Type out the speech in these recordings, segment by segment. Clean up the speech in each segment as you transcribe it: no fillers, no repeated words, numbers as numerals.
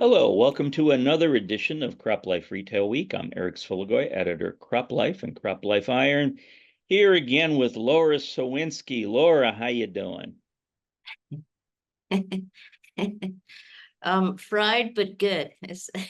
Hello, welcome to another edition of CropLife Retail Week. I'm Eric Sfiligoj, editor CropLife and CropLife Iron, here again with Lara Sowinski. Lara, how you doing? Fried but good.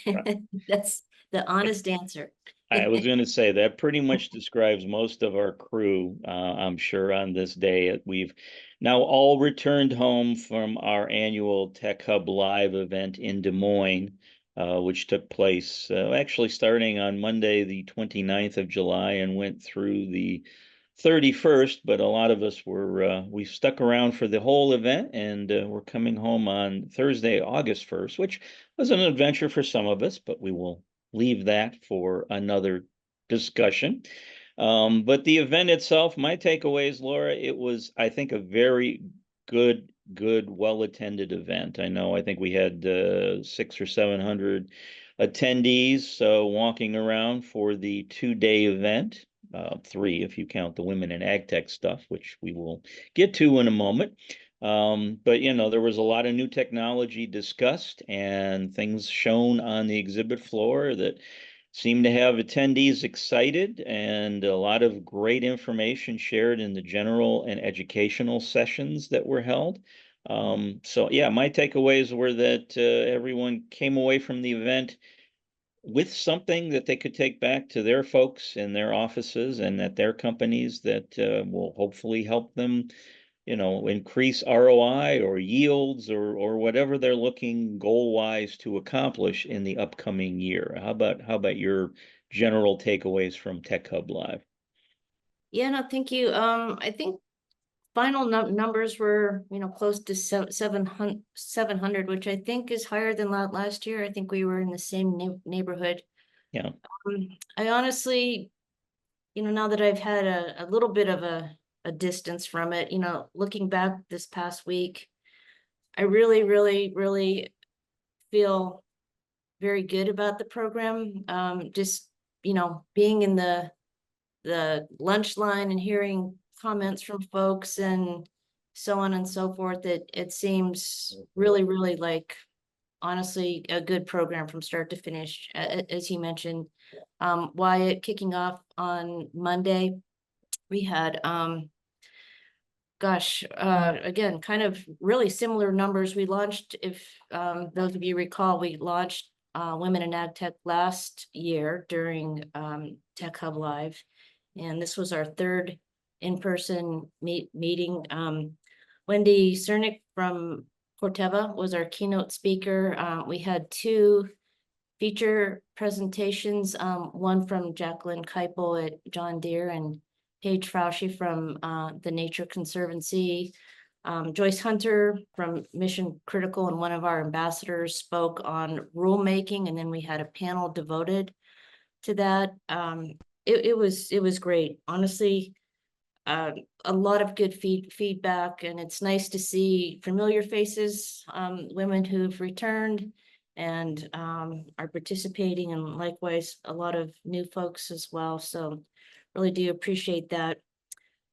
Right. That's the honest answer. I was going to say that pretty much describes most of our crew, I'm sure, on this day. We've now all returned home from our annual Tech Hub Live event in Des Moines, which took place actually starting on Monday, the 29th of July, and went through the 31st. But a lot of us we stuck around for the whole event, and we're coming home on Thursday, August 1st, which was an adventure for some of us, but we will leave that for another discussion. But the event itself, my takeaways, Lara, it was, I think, a very good, well-attended event. I think we had 600 or 700 attendees, so walking around for the 2-day event. Three, if you count the women in ag tech stuff, which we will get to in a moment. But there was a lot of new technology discussed and things shown on the exhibit floor that seemed to have attendees excited, and a lot of great information shared in the general and educational sessions that were held. So yeah, my takeaways were that everyone came away from the event with something that they could take back to their folks in their offices and at their companies that will hopefully help them, increase ROI or yields or whatever they're looking goal-wise to accomplish in the upcoming year. How about your general takeaways from Tech Hub Live? Yeah, no, thank you. I think final numbers were, close to 700, which I think is higher than last year. I think we were in the same neighborhood. Yeah. I honestly, now that I've had a little bit of a distance from it, looking back this past week, I really, really, really feel very good about the program. Just, being in the lunch line and hearing comments from folks and so on and so forth, it seems really, really like, honestly, a good program from start to finish. As you mentioned, Wyatt kicking off on Monday, we had, again, kind of really similar numbers. We launched, if those of you recall, we launched Women in Ag Tech last year during Tech Hub Live, and this was our third in-person meeting. Wendy Cernick from Corteva was our keynote speaker. We had two feature presentations, one from Jacqueline Keipel at John Deere and Paige Frauschie from the Nature Conservancy. Joyce Hunter from Mission Critical and one of our ambassadors spoke on rulemaking, and then we had a panel devoted to that. It was great, honestly. A lot of good feedback, and it's nice to see familiar faces, women who've returned and are participating, and likewise a lot of new folks as well. So really do appreciate that.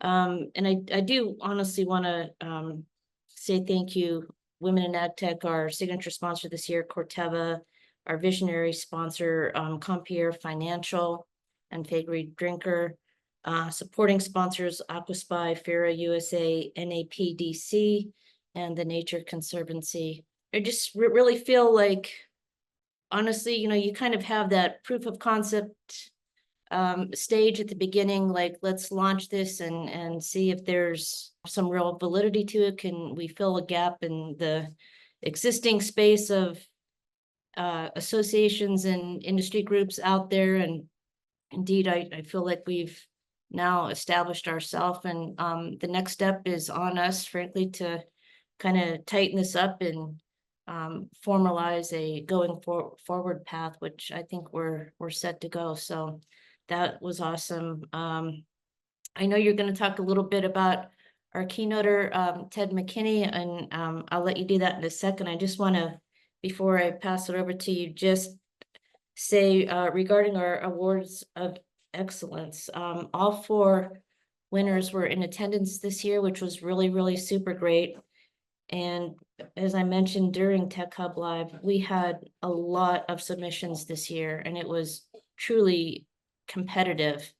And I do honestly want to say thank you, Women in Ag Tech, our signature sponsor this year, Corteva, our visionary sponsor, Compeer Financial and Faegre Drinker, supporting sponsors, Aquaspy, FERA USA, NAPDC, and the Nature Conservancy. I just really feel like, honestly, you kind of have that proof of concept stage at the beginning, like, let's launch this and see if there's some real validity to it. Can we fill a gap in the existing space of associations and industry groups out there? And indeed, I feel like we've now established ourselves, and the next step is on us, frankly, to kind of tighten this up and formalize a going forward path, which I think we're set to go. So that was awesome. I know you're going to talk a little bit about our keynoter, Ted McKinney, and I'll let you do that in a second. I just want to, before I pass it over to you, just say regarding our awards of excellence, all four winners were in attendance this year, which was really, really super great. And as I mentioned during Tech Hub Live, we had a lot of submissions this year, and it was truly competitive.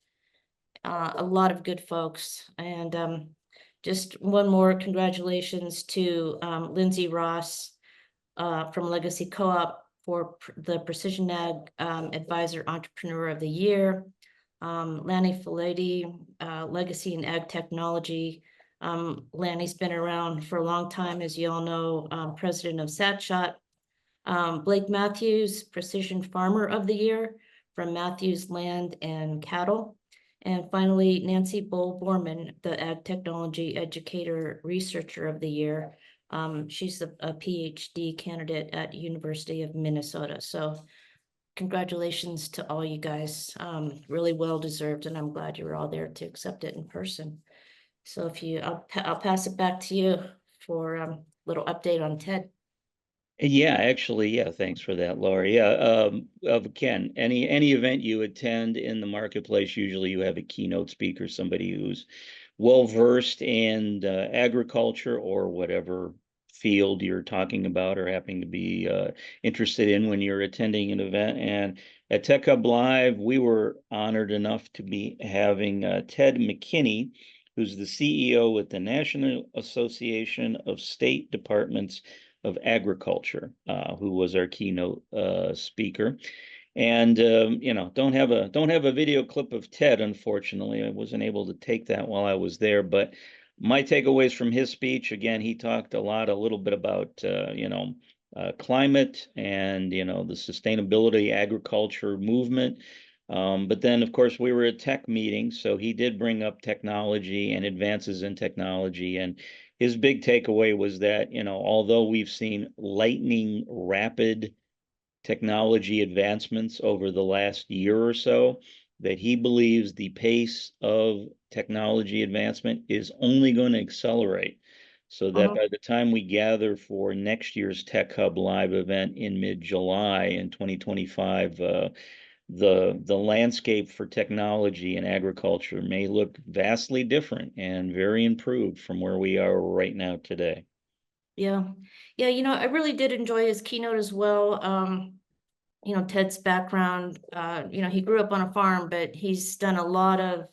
A lot of good folks, and just one more congratulations to Lindsay Ross from Legacy Co-op for the Precision Ag Advisor Entrepreneur of the Year. Lanny Fileti, Legacy in Ag Technology. Lanny's been around for a long time, as you all know, president of SatShot. Blake Matthews, Precision Farmer of the Year from Matthews Land and Cattle. And finally, Nancy Bull-Borman, the Ag Technology Educator Researcher of the Year. She's a PhD candidate at University of Minnesota. So congratulations to all you guys. Really well deserved, and I'm glad you were all there to accept it in person. So if you, I'll pass it back to you for a little update on TED. Yeah, actually, yeah, thanks for that, Laura. Yeah, Ken, any event you attend in the marketplace, usually you have a keynote speaker, somebody who's well versed in agriculture or whatever field you're talking about or happening to be interested in when you're attending an event. And at Tech Hub Live, we were honored enough to be having Ted McKinney, who's the CEO with the National Association of State Departments of Agriculture, who was our keynote speaker. And don't have a video clip of Ted, unfortunately. I wasn't able to take that while I was there. But my takeaways from his speech, again, he talked a little bit about climate and the sustainability agriculture movement. But then, of course, we were at tech meetings, so he did bring up technology and advances in technology. And his big takeaway was that, although we've seen lightning rapid technology advancements over the last year or so, that he believes the pace of technology advancement is only going to accelerate. So that by the time we gather for next year's Tech Hub Live event in mid-July in 2025, the landscape for technology and agriculture may look vastly different and very improved from where we are right now today. Yeah. Yeah, I really did enjoy his keynote as well. Ted's background, he grew up on a farm, but he's done a lot of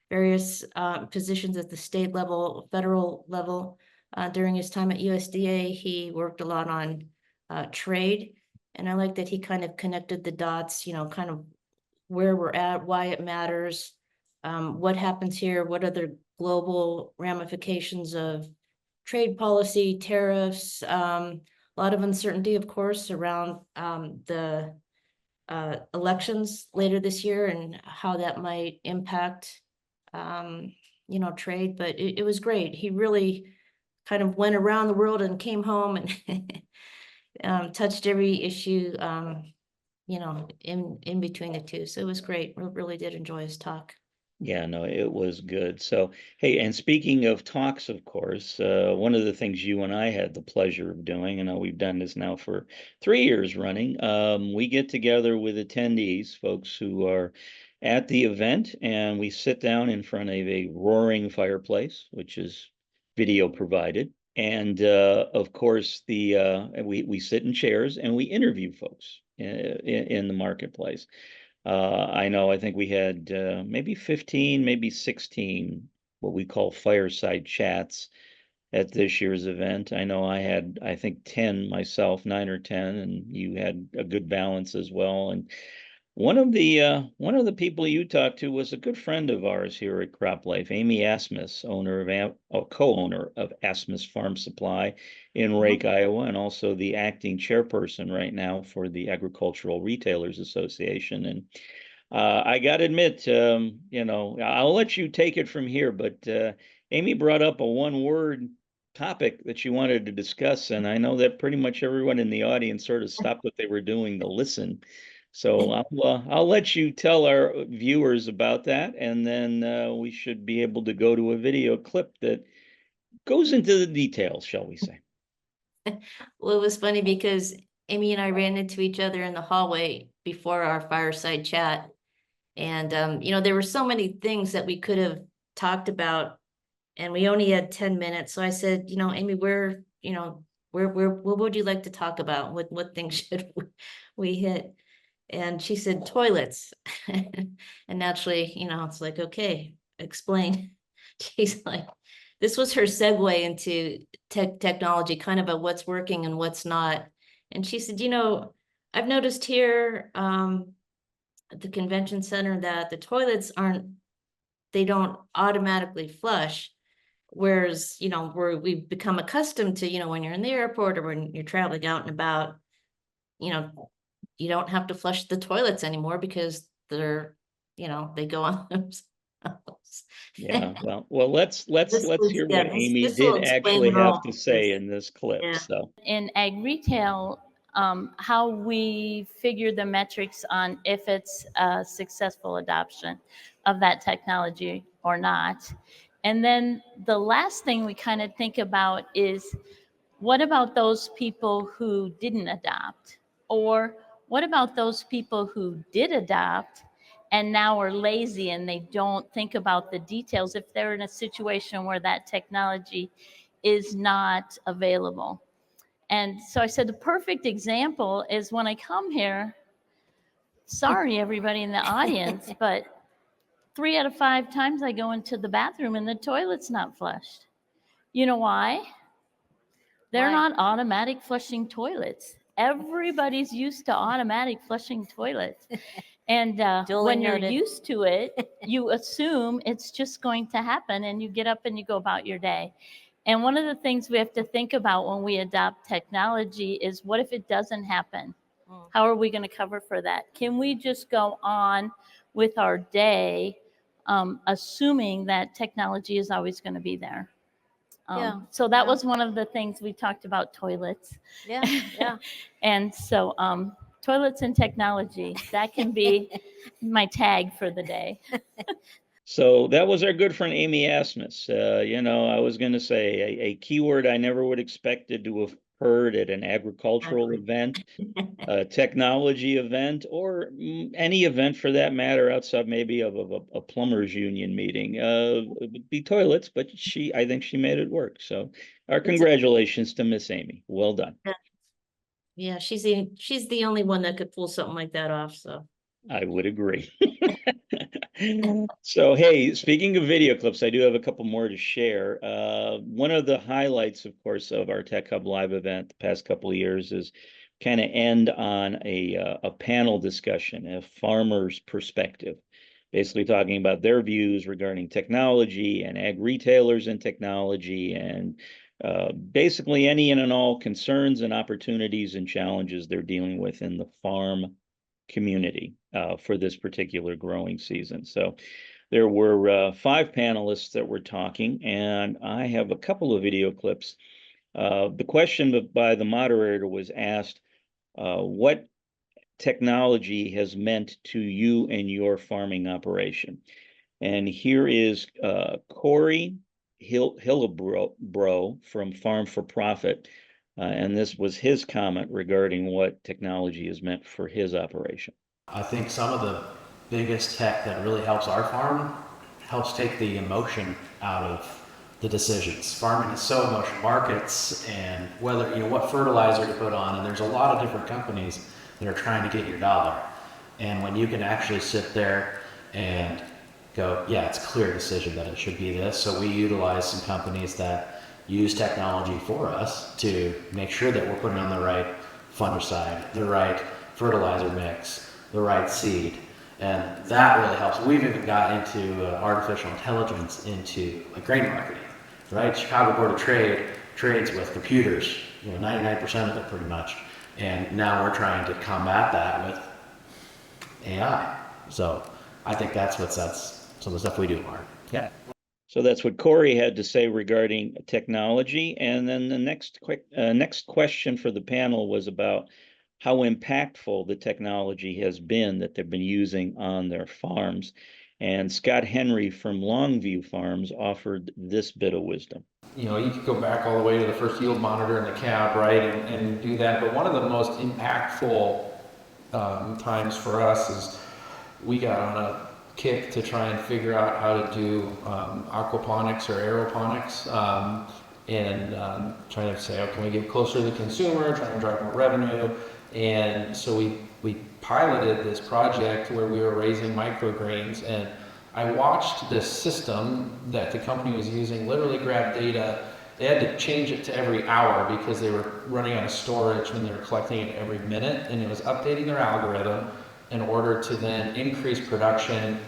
various positions at the state level, federal level. During his time at USDA, he worked a lot on trade. And I like that he kind of connected the dots, kind of where we're at, why it matters, what happens here, what are the global ramifications of trade policy, tariffs, a lot of uncertainty, of course, around the elections later this year and how that might impact, trade. But it was great. He really kind of went around the world and came home and touched every issue, in between the two. So it was great. Really did enjoy his talk. Yeah, no, it was good. So, hey, and speaking of talks, of course, one of the things you and I had the pleasure of doing, and we've done this now for 3 years running, we get together with attendees, folks who are at the event, and we sit down in front of a roaring fireplace, which is video provided. And of course, we sit in chairs and we interview folks in the marketplace. I think we had maybe 15, maybe 16, what we call fireside chats at this year's event. I know I had, I think, 10 myself, 9 or 10, and you had a good balance as well. And one of the people you talked to was a good friend of ours here at CropLife, Amy Asmus, co-owner of Asmus Farm Supply in Rake, Iowa, and also the acting chairperson right now for the Agricultural Retailers Association. And I got to admit, I'll let you take it from here, but Amy brought up a one-word topic that she wanted to discuss, and I know that pretty much everyone in the audience sort of stopped what they were doing to listen. So I'll let you tell our viewers about that, and then we should be able to go to a video clip that goes into the details, shall we say. Well, it was funny because Amy and I ran into each other in the hallway before our fireside chat. And, there were so many things that we could have talked about, and we only had 10 minutes. So I said, Amy, we're, what would you like to talk about? What things should we hit? And she said toilets. And naturally, it's like, okay, explain. She's like, this was her segue into technology, kind of a what's working and what's not. And she said, I've noticed here at the convention center that the toilets they don't automatically flush. Whereas, we've become accustomed to, when you're in the airport or when you're traveling out and about, you know, you don't have to flush the toilets anymore because they go on themselves. Yeah, well, let's hear what Amy This will did explain actually it have all. to say in this clip. Yeah. So, In ag retail, how we figure the metrics on if it's a successful adoption of that technology or not. And then the last thing we kind of think about is, what about those people who didn't adopt? Or what about those people who did adopt and now are lazy and they don't think about the details if they're in a situation where that technology is not available? And so I said, the perfect example is when I come here, sorry, everybody in the audience, but 3 out of 5 times I go into the bathroom and the toilet's not flushed. You know why? They're Why? not automatic flushing toilets. Everybody's used to automatic flushing toilets. And when you're used to it, you assume it's just going to happen and you get up and you go about your day. And one of the things we have to think about when we adopt technology is, what if it doesn't happen? How are we going to cover for that? Can we just go on with our day, assuming that technology is always going to be there? So that was one of the things we talked about, toilets. Yeah. And so toilets and technology, that can be my tag for the day. so that was our good friend Amy Asmus. I was going to say a keyword I never would expected to have heard at an agricultural event, a technology event, or any event for that matter outside maybe of a plumbers union meeting. It would be toilets, but I think she made it work. So our congratulations to Miss Amy. Well done. Yeah, she's the only one that could pull something like that off, so. I would agree. So, hey, speaking of video clips, I do have a couple more to share. One of the highlights, of course, of our Tech Hub Live event the past couple of years is kind of end on a panel discussion, a farmer's perspective, basically talking about their views regarding technology and ag retailers and technology, and basically any and all concerns and opportunities and challenges they're dealing with in the farm community for this particular growing season. So there were 5 panelists that were talking, and I have a couple of video clips. The question by the moderator was asked, what technology has meant to you and your farming operation? And here is Corey Hillebro from Farm for Profit. And this was his comment regarding what technology has meant for his operation. I think some of the biggest tech that really helps our farm helps take the emotion out of the decisions. Farming is so emotional, markets, and whether, what fertilizer to put on, and there's a lot of different companies that are trying to get your dollar. And when you can actually sit there and go, yeah, it's a clear decision that it should be this. So we utilize some companies that use technology for us to make sure that we're putting on the right fungicide, the right fertilizer mix, the right seed, and that really helps. We've even got into artificial intelligence into grain marketing, right? Chicago Board of Trade trades with computers, 99% of it pretty much, and now we're trying to combat that with AI. So I think that's some of the stuff we do, Mark. Yeah. So that's what Corey had to say regarding technology. And then the next question for the panel was about how impactful the technology has been that they've been using on their farms. And Scott Henry from Longview Farms offered this bit of wisdom. You could go back all the way to the first yield monitor in the cab, right, and do that. But one of the most impactful times for us is we got on a kick to try and figure out how to do aquaponics or aeroponics. and trying to say, oh, can we get closer to the consumer, trying to drive more revenue. And so we piloted this project where we were raising microgreens, and I watched this system that the company was using literally grab data. They had to change it to every hour because they were running out of storage when they were collecting it every minute, and it was updating their algorithm in order to then increase production,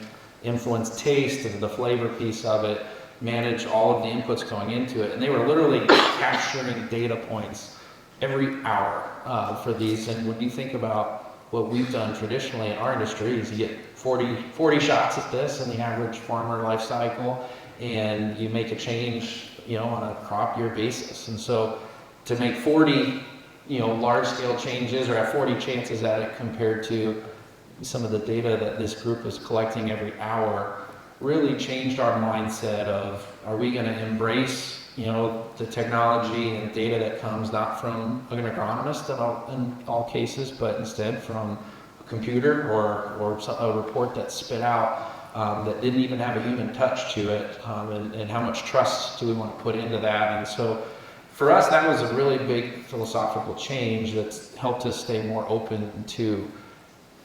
influence taste and the flavor piece of it, manage all of the inputs going into it. And they were literally capturing data points every hour for these. And when you think about what we've done traditionally in our industry is you get 40 shots at this in the average farmer life cycle, and you make a change, on a crop year basis. And so to make 40, large scale changes or have 40 chances at it compared to some of the data that this group was collecting every hour really changed our mindset of, are we going to embrace, the technology and data that comes not from an agronomist in all cases, but instead from a computer or a report that's spit out that didn't even have a human touch to it, and how much trust do we want to put into that. And so for us, that was a really big philosophical change that's helped us stay more open to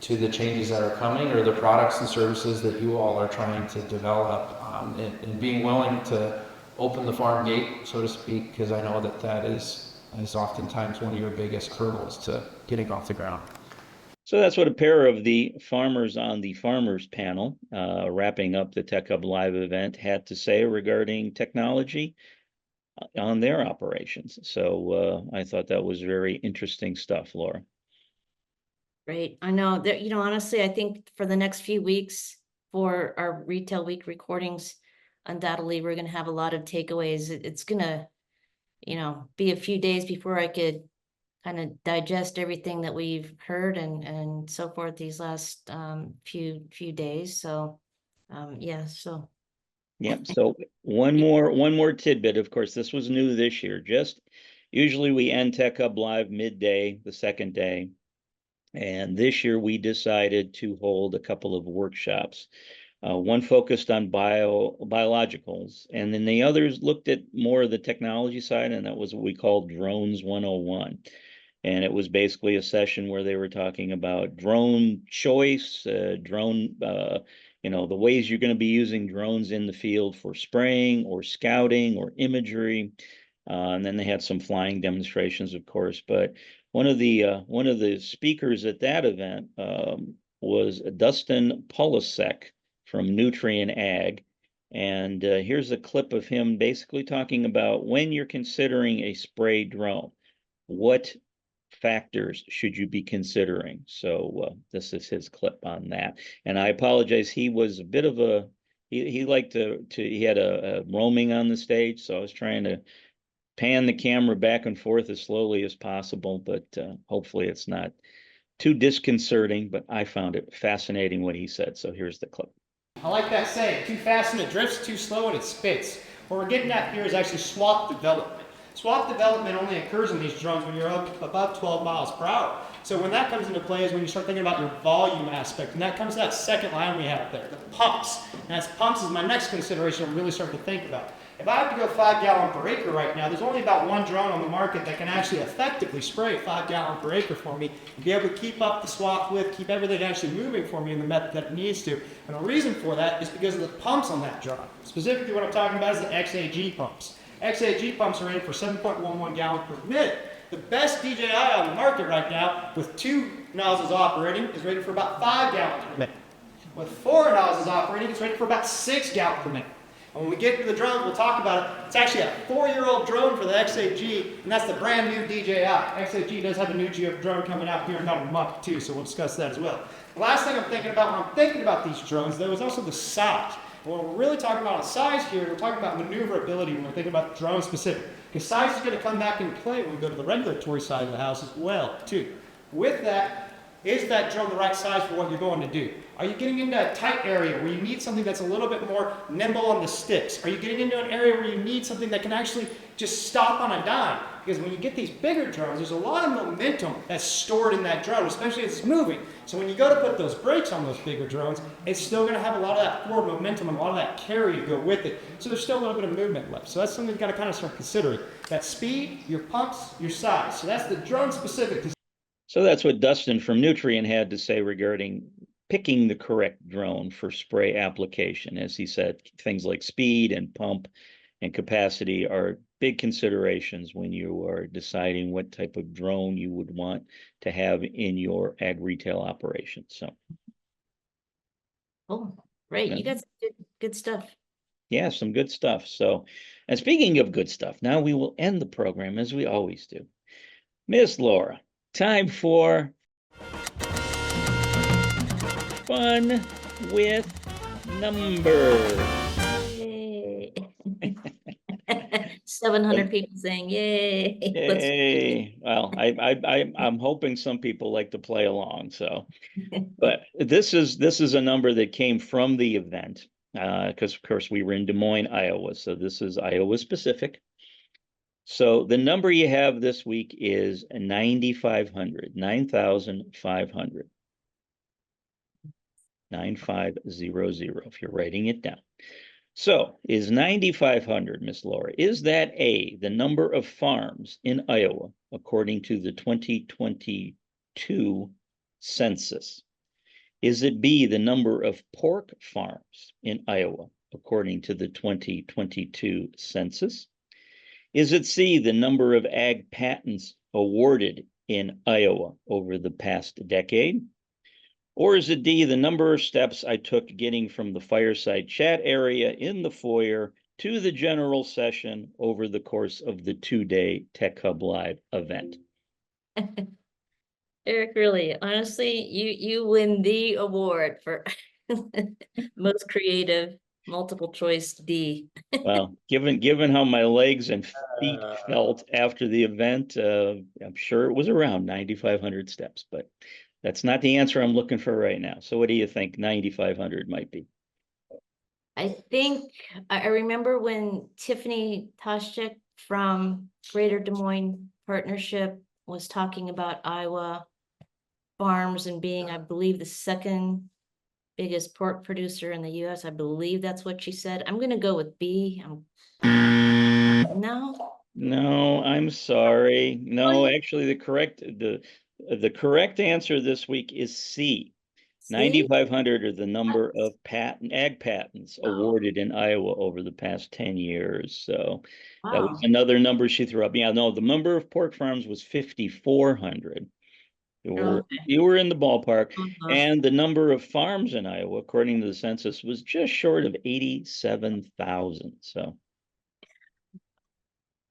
the changes that are coming, or the products and services that you all are trying to develop, and being willing to open the farm gate, so to speak, because I know that is oftentimes one of your biggest hurdles to getting off the ground. So that's what a pair of the farmers on the Farmers panel, wrapping up the Tech Hub Live event, had to say regarding technology on their operations. So I thought that was very interesting stuff, Laura. Great. I know that, honestly, I think for the next few weeks for our Retail Week recordings, undoubtedly, we're going to have a lot of takeaways. It's going to, be a few days before I could kind of digest everything that we've heard and so forth these last few days. So, yeah, so. Yeah, so one more tidbit. Of course, this was new this year. Usually we end Tech Hub Live midday, the second day. And this year we decided to hold a couple of workshops. One focused on biologicals, and then the others looked at more of the technology side, and that was what we called Drones 101. And it was basically a session where they were talking about drone choice, drone, the ways you're going to be using drones in the field for spraying or scouting or imagery. And then they had some flying demonstrations, of course. But one of the speakers at that event was Dustin Polasek from Nutrien Ag. And here's a clip of him basically talking about when you're considering a spray drone, what factors should you be considering? So this is his clip on that. And I apologize, he was a bit of he liked he had a roaming on the stage, so I was trying to pan the camera back and forth as slowly as possible, but hopefully it's not too disconcerting, but I found it fascinating what he said. So here's the clip. I like that saying, too fast and it drifts, too slow and it spits. What we're getting at here is actually swath development. Swath development only occurs in these drones when you're up about 12 miles per hour. So when that comes into play is when you start thinking about your volume aspect, and that comes to that second line we have there, the pumps. And as pumps is my next consideration I'm really starting to think about. If I have to go 5 gallon per acre right now, there's only about one drone on the market that can actually effectively spray 5 gallon per acre for me and be able to keep up the swath width, keep everything actually moving for me in the method that it needs to. And the reason for that is because of the pumps on that drone. Specifically what I'm talking about is the XAG pumps. XAG pumps are rated for 7.11 gallons per minute. The best DJI on the market right now with 2 nozzles operating is rated for about 5 gallons per minute. With 4 nozzles operating, it's rated for about 6 gallons per minute. And when we get to the drones, we'll talk about it. It's actually a 4-year-old drone for the XAG, and that's the brand new DJI. XAG does have a new drone coming out here in about a month too, so we'll discuss that as well. The last thing I'm thinking about when I'm thinking about these drones, though, is also the size. And what we're really talking about on size here, we're talking about maneuverability when we're thinking about drone specific. Because size is going to come back into play when we go to the regulatory side of the house as well, too. With that, Is that drone the right size for what you're going to do? Are you getting into a tight area where you need something that's a little bit more nimble on the sticks? Are you getting into an area where you need something that can actually just stop on a dime? Because when you get these bigger drones, there's a lot of momentum that's stored in that drone, especially as it's moving. So when you go to put those brakes on those bigger drones, it's still going to have a lot of that forward momentum and a lot of that carry to go with it. So there's still a little bit of movement left. So that's something you've got to kind of start considering. That speed, your pumps, your size. So that's the drone specific. So that's what Dustin from Nutrien had to say regarding picking the correct drone for spray application. As he said, things like speed and pump and capacity are big considerations when you are deciding what type of drone you would want to have in your ag retail operation. So, Oh, great. You got some good stuff. yeah, some good stuff. So, and speaking of good stuff, now we will end the program as we always do. Miss Laura, time for Fun with Numbers. Yay. 700 people saying yay. Let's- Yay. Well, I'm hoping some people like to play along. So, but this is a number that came from the event, because of course we were in Des Moines, Iowa. So this is Iowa specific. So the number you have this week is 9,500, 9,500. 9500 if you're writing it down. So is 9,500, Miss Laura, is that A, the number of farms in Iowa according to the 2022 census? Is it B, the number of pork farms in Iowa according to the 2022 census? Is it C, the number of ag patents awarded in Iowa over the past decade? Or is it D, the number of steps I took getting from the fireside chat area in the foyer to the general session over the course of the 2-day Tech Hub Live event? Eric, really, honestly, you win the award for most creative multiple choice D. Well, given how my legs and feet felt after the event, I'm sure it was around 9,500 steps, but that's not the answer I'm looking for right now. So what do you think 9,500 might be? I think I remember when Tiffany Toshchik from Greater Des Moines Partnership was talking about Iowa farms and being, I believe, the second biggest pork producer in the US. I believe that's what she said. I'm gonna go with B. No, No, I'm sorry. No, actually the correct answer this week is C. C? 9,500 are the number of ag patents awarded in Iowa over the past 10 years. So that was Wow. another number she threw up. Yeah, no, the number of pork farms was 5,400. You were in the ballpark. And the number of farms in Iowa, according to the census, was just short of 87,000. So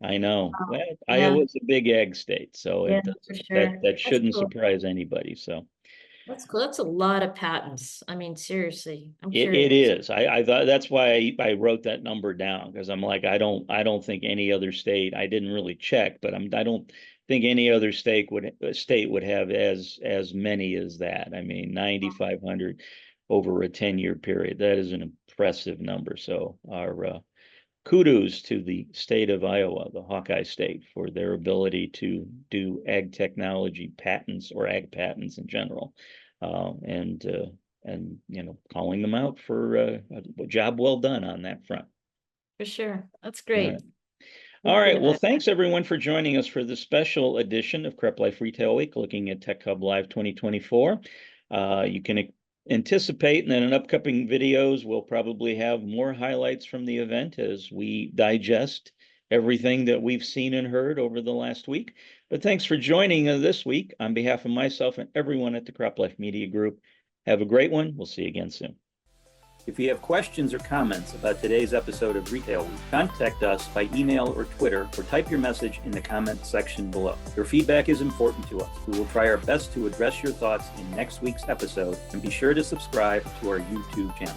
I know. Wow. Well, Yeah. Iowa's a big ag state, so Yeah, it for sure. that shouldn't cool. surprise anybody. So That's cool. That's a lot of patents. I mean, seriously, I'm it curious. is. I thought that's why I wrote that number down, because I'm like, I don't think any other state, I didn't really check, but I don't think any other state would have as many as that. I mean, 9,500 over a 10-year period. That is an impressive number. So our kudos to the state of Iowa, the Hawkeye state, for their ability to do ag technology patents or ag patents in general, and calling them out for a job well done on that front. For sure. That's great. All right. Well, thanks everyone for joining us for this special edition of CropLife Retail Week, looking at Tech Hub Live 2024. You can anticipate that in upcoming videos, we'll probably have more highlights from the event as we digest everything that we've seen and heard over the last week. But thanks for joining us this week. On behalf of myself and everyone at the CropLife Media Group, have a great one. We'll see you again soon. If you have questions or comments about today's episode of Retail Week, contact us by email or Twitter, or type your message in the comment section below. Your feedback is important to us. We will try our best to address your thoughts in next week's episode, and be sure to subscribe to our YouTube channel.